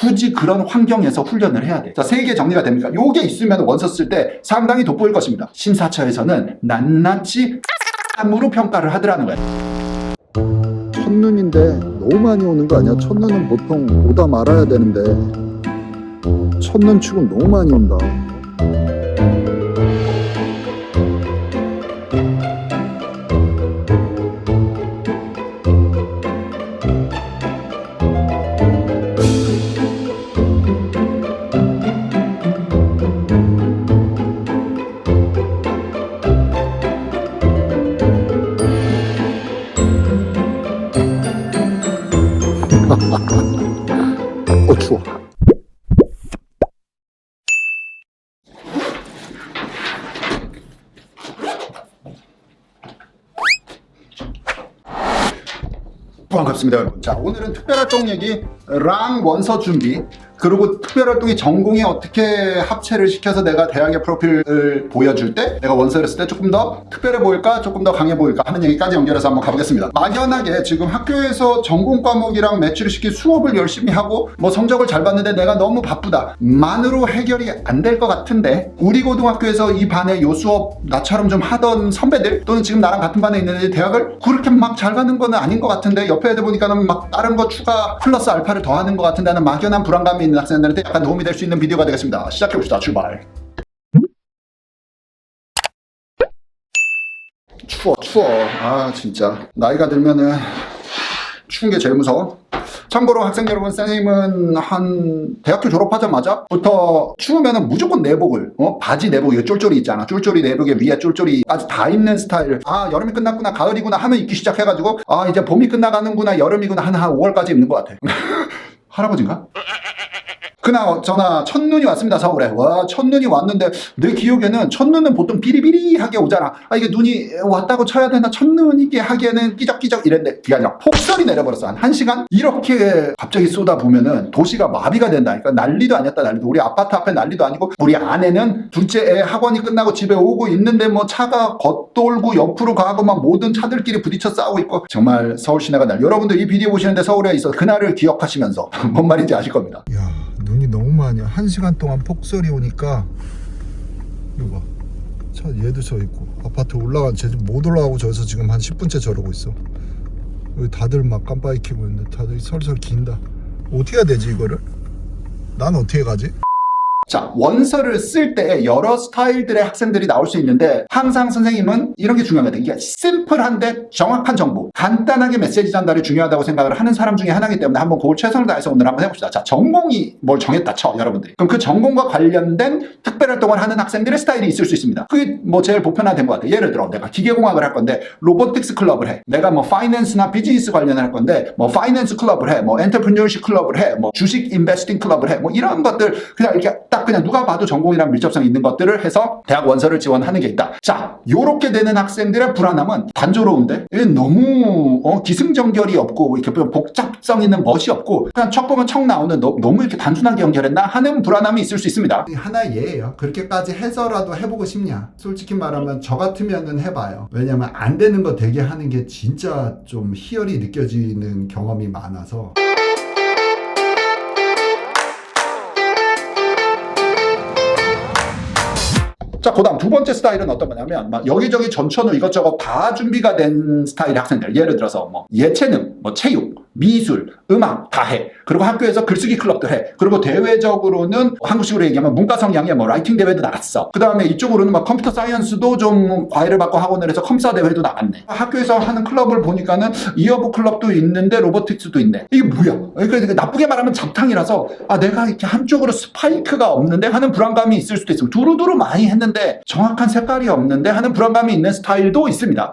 굳이 그런 환경에서 훈련을 해야 돼. 자, 3개 정리가 됩니까? 요게 있으면 원서 쓸 때 상당히 돋보일 것입니다. 심사처에서는 낱낱이 함으로 평가를 하더라는 거야. 첫눈인데 너무 많이 오는 거 아니야? 첫눈은 보통 오다 말아야 되는데 첫눈 치곤 너무 많이 온다. 추워. 반갑습니다, 여러분. 자, 오늘은 특별활동 얘기랑 원서 준비, 그리고 특별활동이 전공이 어떻게 합체를 시켜서 내가 대학의 프로필을 보여줄 때 내가 원서를 쓸 때 조금 더 특별해 보일까, 조금 더 강해 보일까 하는 얘기까지 연결해서 한번 가보겠습니다. 막연하게 지금 학교에서 전공 과목이랑 매치를 시킬 수업을 열심히 하고 뭐 성적을 잘 봤는데 내가 너무 바쁘다 만으로 해결이 안 될 것 같은데, 우리 고등학교에서 이 반에 요 수업 나처럼 좀 하던 선배들 또는 지금 나랑 같은 반에 있는 애들 대학을 그렇게 막 잘 가는 거는 아닌 것 같은데, 옆에 애들 보니까는 막 다른 거 추가 플러스 알파를 더하는 것 같은데 하는 막연한 불안감이 있는 학생들한테 약간 도움이 될 수 있는 비디오가 되겠습니다. 시작해봅시다. 출발. 추워. 아, 진짜 나이가 들면은 추운 게 제일 무서워. 참고로 학생 여러분, 선생님은 한 대학교 졸업하자마자부터 추우면은 무조건 내복을, 바지 내복, 이거 쫄쫄이 있잖아. 쫄쫄이 내복에 위에 쫄쫄이까지 다 입는 스타일. 아, 여름이 끝났구나, 가을이구나 하면 입기 시작해가지고, 아, 이제 봄이 끝나가는구나, 여름이구나 한 5월까지 입는 것 같아. 할아버지인가? 그나저나 첫눈이 왔습니다, 서울에. 와, 첫눈이 왔는데 내 기억에는 첫눈은 보통 비리비리하게 오잖아. 아, 이게 눈이 왔다고 쳐야 되나, 첫눈이게 하기에는 끼적끼적 이랬는데 그게 아니라 폭설이 내려버렸어. 한 1시간? 이렇게 갑자기 쏟아 보면은 도시가 마비가 된다. 그러니까 난리도 아니었다, 난리도. 우리 아파트 앞에 난리도 아니고, 우리 아내는 둘째 애 학원이 끝나고 집에 오고 있는데 뭐 차가 겉돌고 옆으로 가고 막 모든 차들끼리 부딪혀 싸우고 있고, 정말 서울 시내가 난리. 여러분들 이 비디오 보시는데 서울에 있어 그날을 기억하시면서 뭔 말인지 아실 겁니다. 야, 눈이 너무 많이야. 1시간 동안 폭설이 오니까 이거 봐. 차 얘도 저 있고, 아파트 올라간 쟤 못 올라가고 저기서 지금 한 10분째 저러고 있어. 여기 다들 막 깜빡이 켜고 있는데 다들 설설 긴다. 어떻게 해야 되지 이거를? 난 어떻게 가지? 자, 원서를 쓸 때 여러 스타일들의 학생들이 나올 수 있는데, 항상 선생님은 이런 게 중요합니다. 이게 심플한데 정확한 정보, 간단하게 메시지 전달이 중요하다고 생각을 하는 사람 중에 하나이기 때문에 한번 그걸 최선을 다해서 오늘 한번 해봅시다. 자, 전공이 뭘 정했다 쳐, 여러분들이. 그럼 그 전공과 관련된 특별활동을 하는 학생들의 스타일이 있을 수 있습니다. 그게 뭐 제일 보편화된 것 같아요. 예를 들어 내가 기계공학을 할 건데 로보틱스 클럽을 해. 내가 뭐 파이낸스나 비즈니스 관련을 할 건데 뭐 파이낸스 클럽을 해. 뭐 엔터프리너십 클럽을 해. 뭐 주식 인베스팅 클럽을 해. 뭐 이런 것들 그냥 이렇게 딱 그냥 누가 봐도 전공이랑 밀접성 있는 것들을 해서 대학 원서를 지원하는 게 있다. 자, 요렇게 되는 학생들의 불안함은 단조로운데, 이게 너무 기승전결이 없고 이렇게 복잡성 있는 멋이 없고 그냥 척 보면 척 나오는, 너무 이렇게 단순하게 연결했나 하는 불안함이 있을 수 있습니다. 하나의 예예요. 그렇게까지 해서라도 해보고 싶냐? 솔직히 말하면 저 같으면은 해봐요. 왜냐면 안 되는 거 되게 하는 게 진짜 좀 희열이 느껴지는 경험이 많아서. 자, 그 다음 두 번째 스타일은 어떤 거냐면, 막 여기저기 전천후 이것저것 다 준비가 된 스타일의 학생들. 예를 들어서 뭐 예체능, 뭐 체육, 미술, 음악 다 해. 그리고 학교에서 글쓰기 클럽도 해. 그리고 대외적으로는 한국식으로 얘기하면 문과 성향의 뭐 라이팅 대회도 나갔어. 그 다음에 이쪽으로는 막 컴퓨터 사이언스도 좀 과외를 받고 학원을 해서 컴사 대회도 나갔네. 학교에서 하는 클럽을 보니까는 이어북 클럽도 있는데 로보틱스도 있네. 이게 뭐야? 그러니까 나쁘게 말하면 잡탕이라서, 아, 내가 이렇게 한쪽으로 스파이크가 없는데 하는 불안감이 있을 수도 있어요. 두루두루 많이 했는데 정확한 색깔이 없는데 하는 불안감이 있는 스타일도 있습니다.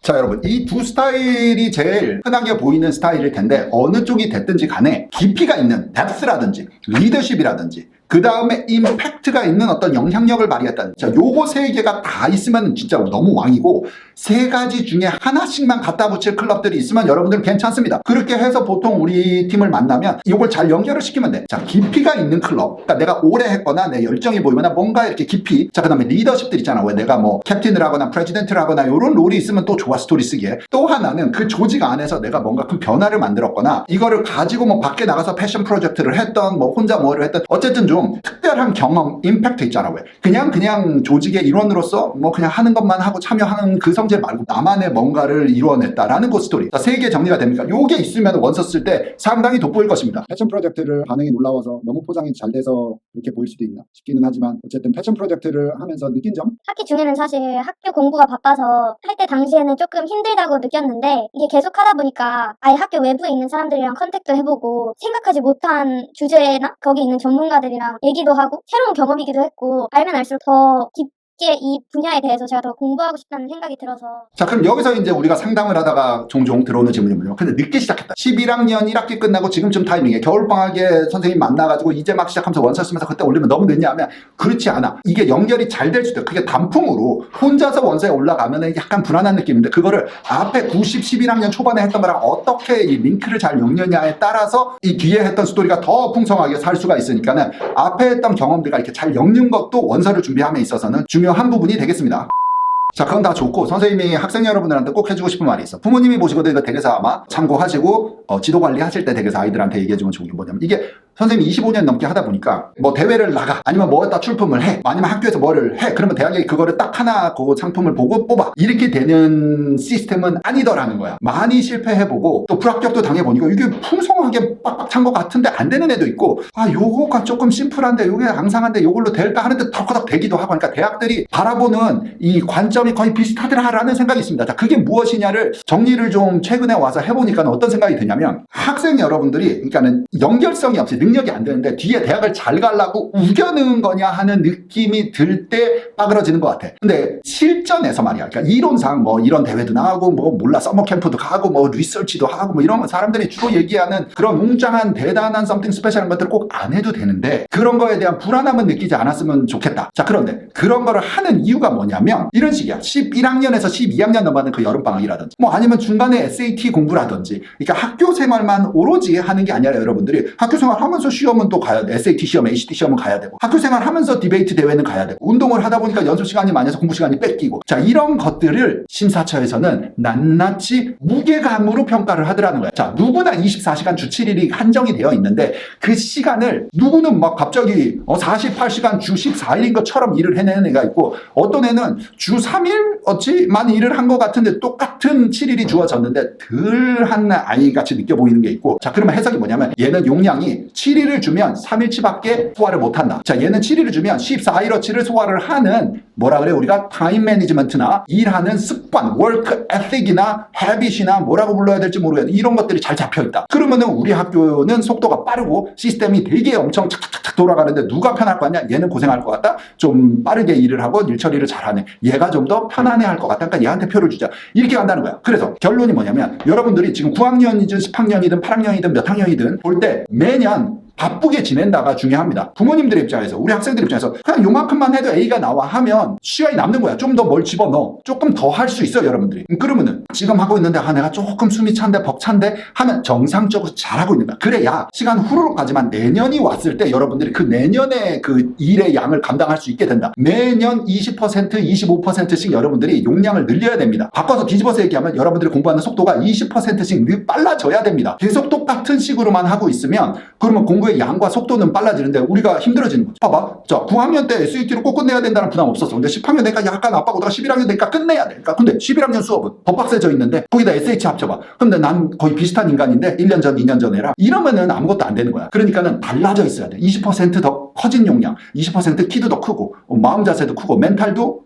자, 여러분, 이 두 스타일이 제일 흔하게 보이는 스타일일 텐데, 어느 쪽이 됐든지 간에 깊이가 있는 뎁스라든지 리더십이라든지 그 다음에 임팩트가 있는 어떤 영향력을 발휘했다는. 자, 요거 세 개가 다 있으면 진짜 너무 왕이고, 세 가지 중에 하나씩만 갖다 붙일 클럽들이 있으면 여러분들은 괜찮습니다. 그렇게 해서 보통 우리 팀을 만나면 이걸 잘 연결을 시키면 돼. 자, 깊이가 있는 클럽. 그러니까 내가 오래 했거나 내 열정이 보이거나 뭔가 이렇게 깊이. 자, 그 다음에 리더십들 있잖아. 왜 내가 뭐 캡틴을 하거나 프레지던트를 하거나 이런 롤이 있으면 또 좋아, 스토리 쓰기에. 또 하나는 그 조직 안에서 내가 뭔가 큰 변화를 만들었거나 이거를 가지고 뭐 밖에 나가서 패션 프로젝트를 했던 뭐 혼자 뭐를 했던 어쨌든 좀 특별한 경험, 임팩트 있잖아. 왜 그냥 조직의 일원으로서 뭐 그냥 하는 것만 하고 참여하는 그 성질 말고 나만의 뭔가를 이루어냈다라는 그 스토리. 자, 세 개 정리가 됩니까? 요게 있으면 원서 쓸 때 상당히 돋보일 것입니다. 패션 프로젝트를 반응이 놀라워서 너무 포장이 잘 돼서 그렇게 보일 수도 있나 싶기는 하지만 어쨌든 패션 프로젝트를 하면서 느낀 점? 학기 중에는 사실 학교 공부가 바빠서 할 때 당시에는 조금 힘들다고 느꼈는데 이게 계속 하다 보니까 아예 학교 외부에 있는 사람들이랑 컨택도 해보고 생각하지 못한 주제나 거기 있는 전문가들이랑 얘기도 하고 새로운 경험이기도 했고 알면 알수록 더 깊게 이 분야에 대해서 제가 더 공부하고 싶다는 생각이 들어서. 자, 그럼 여기서 이제 우리가 상담을 하다가 종종 들어오는 질문이 뭐냐면 근데 늦게 시작했다. 11학년 1학기 끝나고 지금쯤 타이밍에 겨울방학에 선생님 만나가지고 이제 막 시작하면서 원서 쓰면서 그때 올리면 너무 늦냐 하면 그렇지 않아. 이게 연결이 잘 될 수도 있어. 그게 단풍으로 혼자서 원서에 올라가면 약간 불안한 느낌인데 그거를 앞에 11학년 초반에 했던 거랑 어떻게 이 링크를 잘 엮느냐에 따라서 이 뒤에 했던 스토리가 더 풍성하게 살 수가 있으니까는 앞에 했던 경험들과 이렇게 잘 엮는 것도 원서를 준비함에 있어서는 중요한 부분이 되겠습니다. 자, 그건 다 좋고 선생님이 학생 여러분들한테 꼭 해주고 싶은 말이 있어. 부모님이 보시거든. 이거 댁에서 아마 참고하시고 지도 관리하실 때 댁에서 아이들한테 얘기해주면 좋은 게 뭐냐면 이게 선생님이 25년 넘게 하다 보니까 뭐 대회를 나가 아니면 뭐에다 출품을 해 아니면 학교에서 뭐를 해 그러면 대학에 그거를 딱 하나 그 상품을 보고 뽑아 이렇게 되는 시스템은 아니더라는 거야. 많이 실패해보고 또 불합격도 당해보니까 이게 풍성하게 빡빡 찬 것 같은데 안 되는 애도 있고 아 요거가 조금 심플한데 요게 앙상한데 요걸로 될까 하는데 덜커덕 되기도 하고 그러니까 대학들이 바라보는 이 관점이 거의 비슷하더라라는 생각이 있습니다. 자, 그게 무엇이냐를 정리를 좀 최근에 와서 해보니까 어떤 생각이 드냐면 학생 여러분들이 그러니까는 연결성이 없이 능력이 안 되는데 뒤에 대학을 잘 가려고 우겨넣은 거냐 하는 느낌이 들 때 빠그러지는 것 같아. 근데 실전에서 말이야. 그러니까 이론상 뭐 이런 대회도 나가고 뭐 몰라 서머 캠프도 가고 뭐 리서치도 하고 뭐 이런 사람들이 주로 얘기하는 그런 웅장한 대단한 썸띵 스페셜한 것들을 꼭 안 해도 되는데 그런 거에 대한 불안함은 느끼지 않았으면 좋겠다. 자, 그런데 그런 거를 하는 이유가 뭐냐면 이런 식이야. 11학년에서 12학년 넘어가는 그 여름방학이라든지 뭐 아니면 중간에 SAT 공부라든지 그러니까 학교 생활만 오로지 하는 게 아니라 여러분들이 학교 생활 하면서 시험은 또 가야 돼. SAT 시험, ACT 시험은 가야 되고 학교 생활 하면서 디베이트 대회는 가야 되고 운동을 하다 보니까 연습 시간이 많아서 공부 시간이 뺏기고 자 이런 것들을 심사처에서는 낱낱이 무게감으로 평가를 하더라는 거야. 자 누구나 24시간 주 7일이 한정이 되어 있는데 그 시간을 누구는 막 갑자기 48시간 주 14일인 것처럼 일을 해내는 애가 있고 어떤 애는 주 3일 어찌만 일을 한 것 같은데 똑같은 7일이 주어졌는데 덜한 아이같이 느껴 보이는 게 있고 자 그러면 해석이 뭐냐면 얘는 용량이 7일을 주면 3일치밖에 소화를 못한다. 자 얘는 7일을 주면 14일어치를 소화를 하는 뭐라 그래 우리가 타임 매니지먼트나 일하는 습관 워크 에틱이나 헤빗이나 뭐라고 불러야 될지 모르겠는데 이런 것들이 잘 잡혀있다. 그러면은 우리 학교는 속도가 빠르고 시스템이 되게 엄청 착착착 돌아가는데 누가 편할 것 같냐? 얘는 고생할 것 같다. 좀 빠르게 일을 하고 일 처리를 잘하네. 얘가 좀 더 편안해 할 것 같다. 그러니까 얘한테 표를 주자. 이렇게 간다는 거야. 그래서 결론이 뭐냐면 여러분들이 지금 9학년이든 10학년이든 8학년이든 몇 학년이든 볼 때 매년 바쁘게 지낸다가 중요합니다. 부모님들 입장에서 우리 학생들 입장에서 그냥 요만큼만 해도 A가 나와 하면 시간이 남는 거야. 좀 더 뭘 집어넣어. 조금 더 할 수 있어 여러분들이. 그러면은 지금 하고 있는데 내가 조금 숨이 찬데 벅찬데 하면 정상적으로 잘하고 있는 거야. 그래야 시간 후루룩 가지만 내년이 왔을 때 여러분들이 그 내년의 그 일의 양을 감당할 수 있게 된다. 매년 20% 25%씩 여러분들이 용량을 늘려야 됩니다. 바꿔서 뒤집어서 얘기하면 여러분들이 공부하는 속도가 20%씩 빨라져야 됩니다. 계속 똑같은 식으로만 하고 있으면 그러면 공부의 양과 속도는 빨라지는데 우리가 힘들어지는 거죠. 봐봐. 자, 9학년 때 SAT를 꼭 끝내야 된다는 부담 없었어. 근데 10학년 되니까 약간 아빠보다가 11학년 되니까 끝내야 돼. 그러니까 근데 11학년 수업은 더 빡세져 있는데 거기다 SAT 합쳐봐. 근데 난 거의 비슷한 인간인데 1년 전, 2년 전 해라. 이러면은 아무것도 안 되는 거야. 그러니까는 달라져 있어야 돼. 20% 더 커진 용량, 20% 키도 더 크고 마음 자세도 크고 멘탈도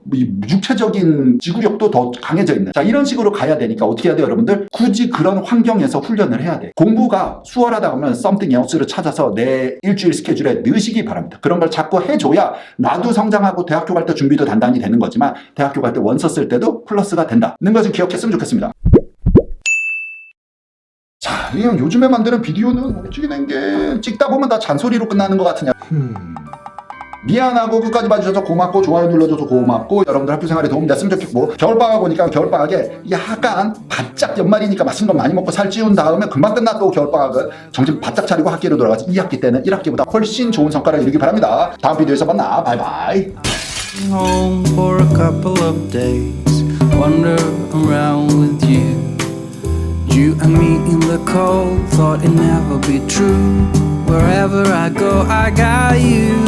육체적인 지구력도 더 강해져 있는. 자, 이런 식으로 가야 되니까 어떻게 해야 돼요, 여러분들? 굳이 그런 환경에서 훈련을 해야 돼. 공부가 수월하다 보면 something else를 찾아서 내 일주일 스케줄에 넣으시기 바랍니다. 그런 걸 자꾸 해줘야 나도 성장하고 대학교 갈 때 준비도 단단히 되는 거지만 대학교 갈 때 원서 쓸 때도 플러스가 된다는 것을 기억했으면 좋겠습니다. 자, 요즘에 만드는 비디오는 찍는 게 찍다 보면 다 잔소리로 끝나는 것 같으냐. 미안하고 끝까지 봐주셔서 고맙고 좋아요 눌러줘서 고맙고 여러분들 학교 생활에 도움 됐으면 좋겠고 겨울방학 오니까 겨울방학에 약간 바짝 연말이니까 맛있는 거 많이 먹고 살 찌운 다음에 금방 끝났고 겨울방학은 정신 바짝 차리고 학기로 돌아가서 2학기 때는 1학기보다 훨씬 좋은 성과를 이루기 바랍니다. 다음 비디오에서 만나. 바이바이. Home for a couple of days, wander around with you. You and me in the cold, thought it'd never be true. Wherever I go, I got you.